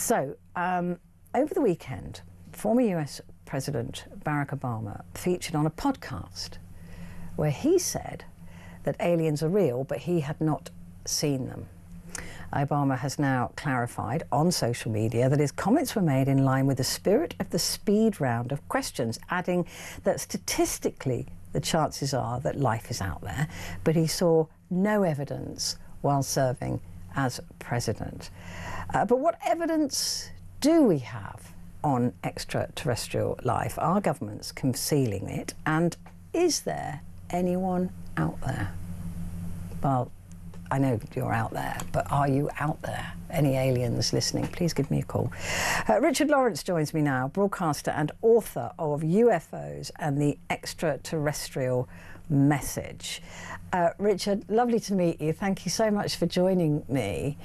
So, over the weekend, former US President Barack Obama featured on a podcast where he said that aliens are real, but he had not seen them. Obama has now clarified on social media that his comments were made in line with the spirit of the speed round of questions, adding that statistically the chances are that life is out there, but he saw no evidence while serving as president. But what evidence do we have on extraterrestrial life? Are governments concealing it? And is there anyone out there? Well, I know you're out there, but are you out there? Any aliens listening, please give me a call. Richard Lawrence joins me now, broadcaster and author of UFOs and the Extraterrestrial Message. Richard, lovely to meet you. Thank you so much for joining me.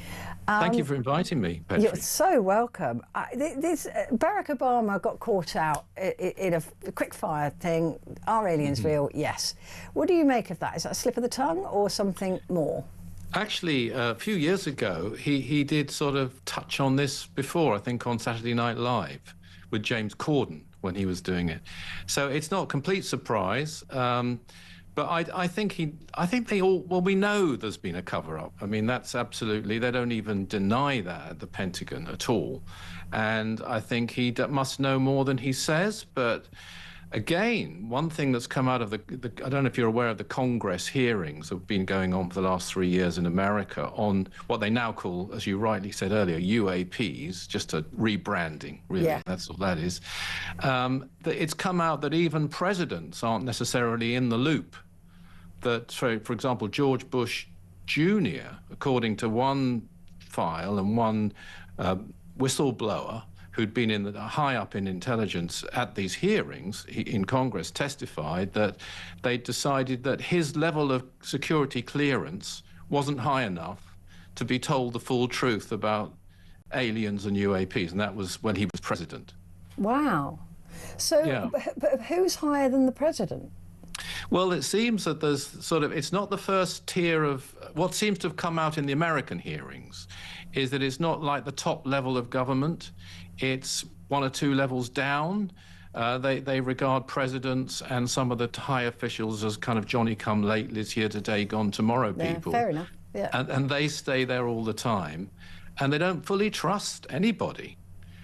Thank you for inviting me, Petrie. You're so welcome. Barack Obama got caught out in a quick-fire thing. Are aliens real? Yes. What do you make of that? Is that a slip of the tongue or something more? Actually, a few years ago, he did sort of touch on this before, I think on Saturday Night Live with James Corden when he was doing it. So it's not a complete surprise. But I think they all, well, we know there's been a cover-up. I mean, that's absolutely, they don't even deny that at the Pentagon at all. And I think he must know more than he says. But again, one thing that's come out of I don't know if you're aware of the Congress hearings that have been going on for the last 3 years in America on what they now call, as you rightly said earlier, UAPs, just a rebranding, really, yeah. That's all that is. It's come out that even presidents aren't necessarily in the loop. That, for example, George Bush Jr., according to one file and one whistleblower who'd been high up in intelligence at these hearings in Congress, testified that they decided that his level of security clearance wasn't high enough to be told the full truth about aliens and UAPs, and that was when he was president. Wow. So, yeah. But who's higher than the president? Well, it seems that there's sort of, it's not the first tier of, what seems to have come out in the American hearings is that it's not like the top level of government. It's one or two levels down. They regard presidents and some of the high officials as kind of Johnny-come-latelys, here today, gone tomorrow people. Yeah, fair enough, yeah. And they stay there all the time. And they don't fully trust anybody.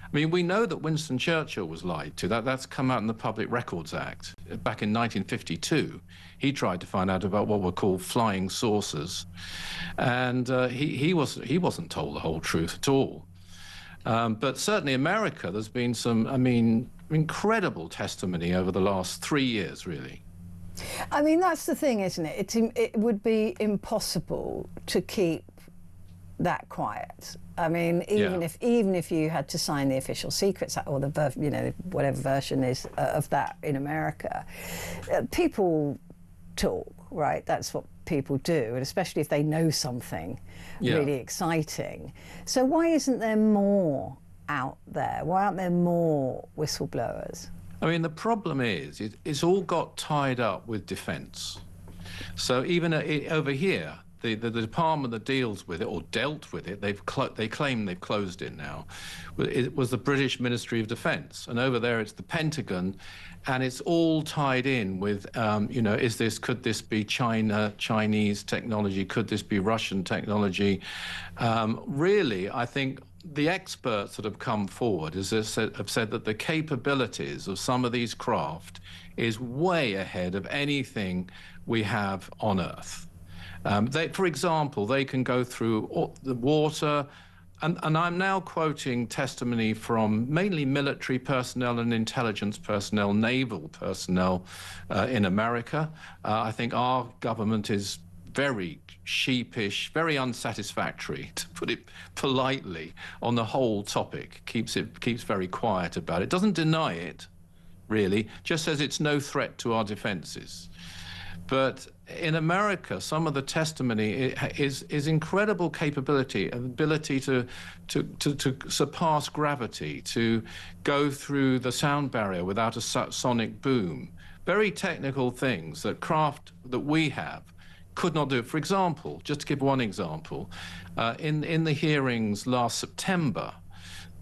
I mean, we know that Winston Churchill was lied to. That's come out in the Public Records Act. Back in 1952, he tried to find out about what were called flying saucers. And he wasn't told the whole truth at all. But certainly America, there's been some, I mean, incredible testimony over the last 3 years, really. I mean, that's the thing, isn't it? It would be impossible to keep that quiet. I mean, even if you had to sign the Official Secrets Act or the whatever version is of that in America, people talk, right? That's what people do, and especially if they know something really exciting. So why isn't there more out there? Why aren't there more whistleblowers? I mean, the problem is it's all got tied up with defence. So even over here, the department that deals with it, or dealt with it, they claim they've closed it now. It was the British Ministry of Defence, and over there it's the Pentagon, and it's all tied in with, you know, could this be Chinese technology? Could this be Russian technology? Really, I think the experts that have come forward have said that the capabilities of some of these craft is way ahead of anything we have on Earth. For example, they can go through the water, and I'm now quoting testimony from mainly military personnel and intelligence personnel, naval personnel in America. I think our government is very sheepish, very unsatisfactory, to put it politely, on the whole topic. Keeps very quiet about it. Doesn't deny it, really. Just says it's no threat to our defences. But in America, some of the testimony is incredible capability, ability to surpass gravity, to go through the sound barrier without a sonic boom. Very technical things that craft that we have could not do. For example, just to give one example, in the hearings last September,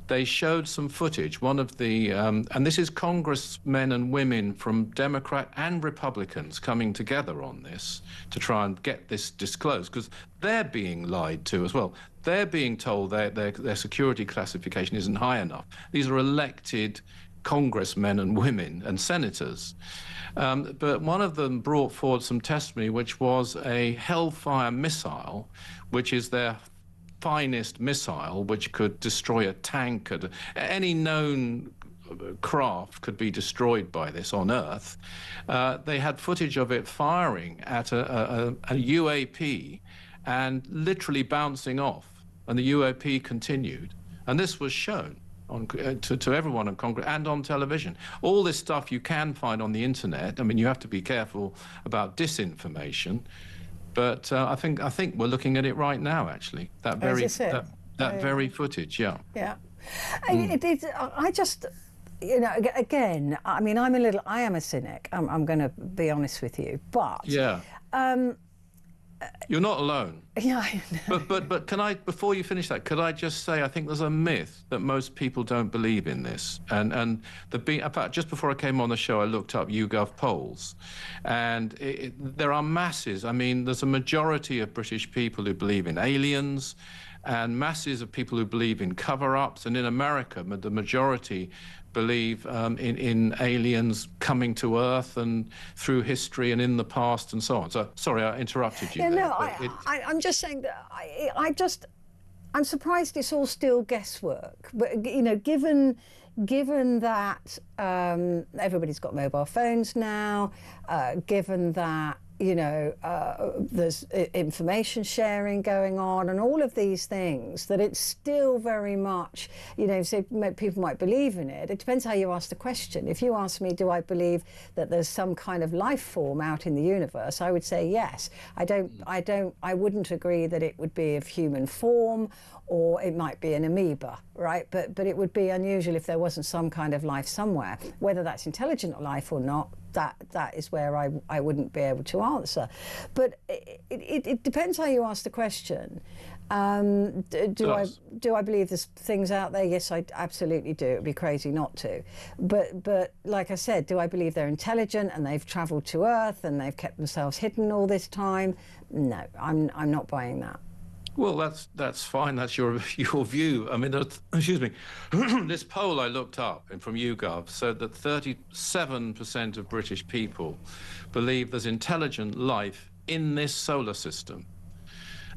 they showed some footage. One of the, and this is congressmen and women from Democrat and Republicans coming together on this to try and get this disclosed, because they're being lied to as well. They're being told their security classification isn't high enough. These are elected congressmen and women and senators. But one of them brought forward some testimony, which was a Hellfire missile, which is their finest missile, which could destroy a tank. Any known craft could be destroyed by this on Earth. They had footage of it firing at a UAP and literally bouncing off, and the UAP continued. And this was shown to everyone in Congress and on television. All this stuff you can find on the internet. I mean, you have to be careful about disinformation. But I think we're looking at it right now, actually. That very footage, yeah. Yeah. I just, you know, again, I mean, I am a cynic. I'm going to be honest with you, but yeah. You're not alone. Yeah, I know. But can I, before you finish that, could I just say, I think there's a myth that most people don't believe in this. And in fact, just before I came on the show, I looked up YouGov polls, and there are masses. I mean, there's a majority of British people who believe in aliens, and masses of people who believe in cover-ups. And in America, the majority believe in aliens coming to Earth and through history and in the past and so on. So, sorry, I interrupted you. Yeah, there, no, I'm just saying that I'm surprised it's all still guesswork. But, you know, given that everybody's got mobile phones now, given that, you know, there's information sharing going on and all of these things, that it's still very much, you know, so people might believe in it. It depends how you ask the question. If you ask me, do I believe that there's some kind of life form out in the universe, I would say yes. I wouldn't agree that it would be of human form, or it might be an amoeba, right? But it would be unusual if there wasn't some kind of life somewhere. Whether that's intelligent life or not, that is where I wouldn't be able to answer. But it depends how you ask the question. Do I believe there's things out there? Yes, I absolutely do. It'd be crazy not to. But like I said, do I believe they're intelligent and they've travelled to Earth and they've kept themselves hidden all this time? No, I'm not buying that. Well, that's fine. That's your view. I mean, excuse me. This poll I looked up from YouGov said that 37% of British people believe there's intelligent life in this solar system.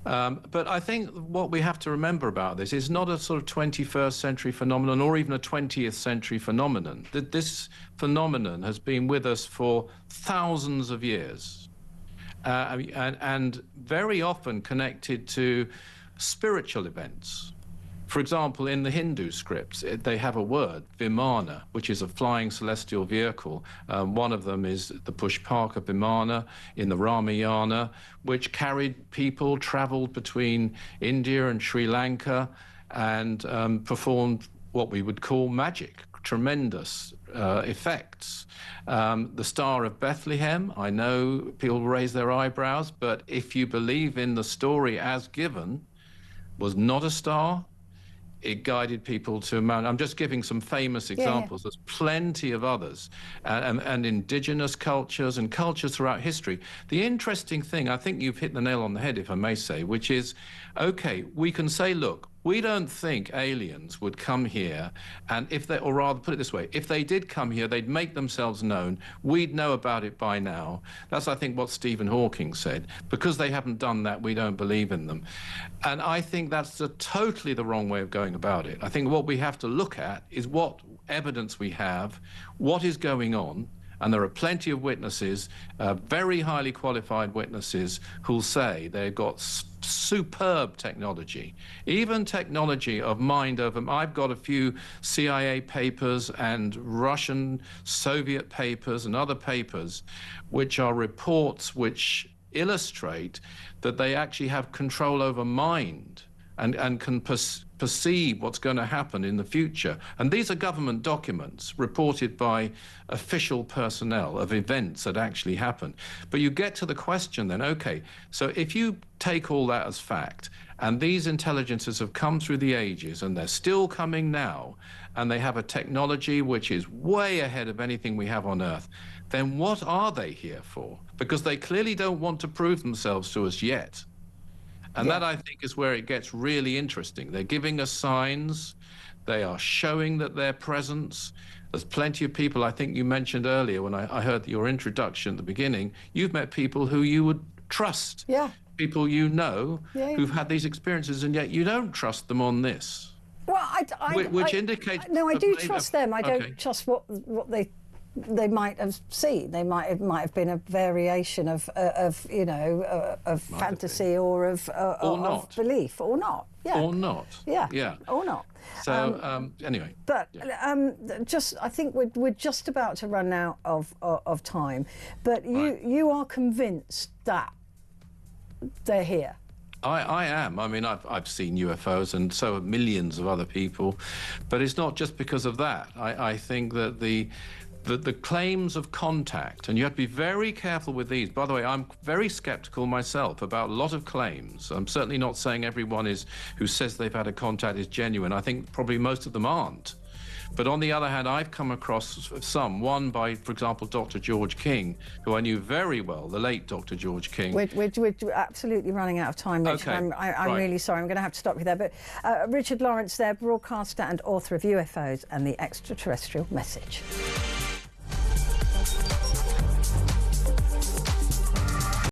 But I think what we have to remember about this is not a sort of 21st century phenomenon or even a 20th century phenomenon. This phenomenon has been with us for thousands of years. And very often connected to spiritual events. For example, in the Hindu scripts, they have a word, Vimana, which is a flying celestial vehicle. One of them is the Pushpaka Vimana in the Ramayana, which carried people, traveled between India and Sri Lanka, and performed what we would call magic, tremendous effects. The Star of Bethlehem, I know people raise their eyebrows, but if you believe in the story as given, was not a star. It guided people to Mount. I'm just giving some famous examples. Yeah. There's plenty of others, and indigenous cultures and cultures throughout history. The interesting thing, I think you've hit the nail on the head, if I may say, which is, okay, we can say, look, we don't think aliens would come here, and or rather put it this way, if they did come here, they'd make themselves known. We'd know about it by now. That's, I think, what Stephen Hawking said. Because they haven't done that, we don't believe in them. And I think that's totally the wrong way of going about it. I think what we have to look at is what evidence we have, what is going on, and there are plenty of witnesses, very highly qualified witnesses, who'll say they've got superb technology, even technology of mind over. I've got a few CIA papers and Russian, Soviet papers and other papers, which are reports which illustrate that they actually have control over mind and can perceive what's going to happen in the future. And these are government documents reported by official personnel of events that actually happen. But you get to the question then, okay, so if you take all that as fact and these intelligences have come through the ages, and they're still coming now, and they have a technology which is way ahead of anything we have on Earth, then what are they here for? Because they clearly don't want to prove themselves to us yet. And that, I think, is where it gets really interesting. They're giving us signs. They are showing that their presence. There's plenty of people, I think you mentioned earlier when I heard your introduction at the beginning, you've met people who you would trust. Yeah. People you know who've had these experiences, and yet you don't trust them on this. Well, which indicates... No, I do trust them. I don't trust what they might have seen. They might have been a variation of you know, of fantasy or of belief, or not. Yeah. Or not. Yeah. Yeah. Or not. So anyway. But I think we're just about to run out of time. But you are convinced that they're here. I am. I mean, I've seen UFOs, and so have millions of other people. But it's not just because of that. I think that the claims of contact, and you have to be very careful with these. By the way, I'm very skeptical myself about a lot of claims. I'm certainly not saying everyone who says they've had a contact is genuine. I think probably most of them aren't. But on the other hand, I've come across one by, for example, Dr. George King, who I knew very well, the late Dr. George King. We're absolutely running out of time, Richard. Okay. I'm really sorry. I'm going to have to stop you there. But Richard Lawrence there, broadcaster and author of UFOs and the Extraterrestrial Message.